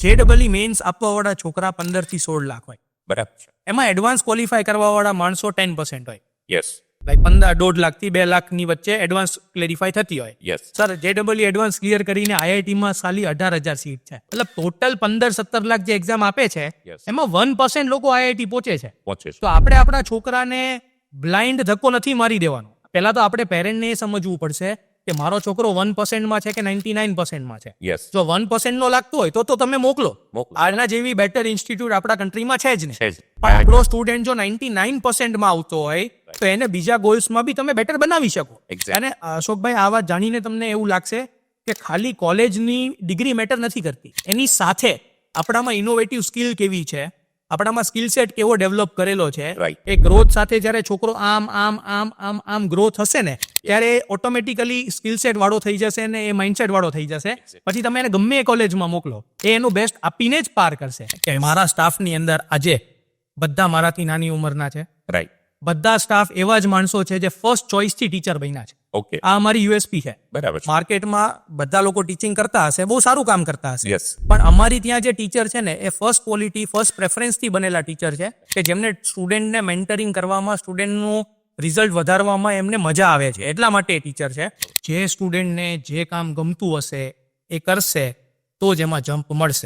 JEE men's આપવાવાળા છોકરા 15 થી 16 લાખ હોય. બરાબર છે. એમાં એડવાન્સ ક્વોલિફાય કરવાવાળા માણસો 10% હોય. યસ લાઈક 1.5 લાખથી 2 લાખની વચ્ચે એડવાન્સ ક્લેરિફાય થતી હોય. Yes sir JEE advance clear કરીને આઈઆઈટીમાં સાલી 18,000 સીટ છે. મતલબ ટોટલ 15-17 લાખ જે એક્ઝામ આપે છે Yes. એમાં 1% લોકો આઈઆઈટી પહોંચે છે. પહોંચે છે. તો આપણે આપણા છોકરાને બ્લાઇન્ડ ધક્કો નથી મારી દેવાનો. પહેલા તો આપણે પેરેન્ટને એ સમજવું પડશે કે મારો છોકરો 1% માં છે કે 99% માં છે. યસ જો 1% નો લાગતો હોય તો તમે મોકલો. મોકલો. આના જેવી બેટર ઇન્સ્ટિટ્યૂટ આપણા કન્ટ્રીમાં છે જ ને. છે જ. પણ આપણો સ્ટુડન્ટ જો 99% માં આવતો હોય તો એને બીજા ગોલ્સમાં બી તમે બેટર બનાવી શકો. Exactly. અને અશોકભાઈ આ વાત જાણીને તમને એવું લાગશે કે ખાલી કોલેજની ડિગ્રી મેટર નથી કરતી. એની સાથે આપણામાં ઇનોવેટિવ સ્કિલ કેવી છે, આપણામાં સ્કિલ સેટ કેવો ડેવલપ કરેલો છે, Right. એ ગ્રોથ સાથે જ્યારે છોકરો આમ ગ્રોથ હશે ને ત્યારે ઓટોમેટિકલી સ્કિલ સેટ વાળો થઈ જશે ને એ માઇન્ડસેટ વાળો થઈ જશે. પછી તમે એને ગમે એ કોલેજમાં મોકલો એ એનું બેસ્ટ આપીને જ પાર કરશે. કે મારા સ્ટાફની અંદર આજે બધા મારાથી નાની ઉંમરના છે. રાઈટ. બધા સ્ટાફ એવા જ માણસો છે જે ફર્સ્ટ ચોઇસથી ટીચર બન્યા છે. ઓકે. આ અમારી યુએસપી છે. બરાબર છે. માર્કેટમાં બધા લોકો ટીચિંગ કરતા હશે, બહુ સારું કામ કરતા હશે, Yes. પણ અમારી ત્યાં જે ટીચર છે ને એ ફર્સ્ટ ક્વોલિટી ફર્સ્ટ પ્રેફરન્સથી બનેલા ટીચર છે કે જેમને સ્ટુડન્ટને મેન્ટરિંગ કરવામાં, સ્ટુડન્ટનું રિઝલ્ટ વધારવામાં એમને મજા આવે છે, એટલા માટે એ ટીચર છે. જે સ્ટુડન્ટને જે કામ ગમતું હશે એ કરશે તો જ એમાં જમ્પ મળશે.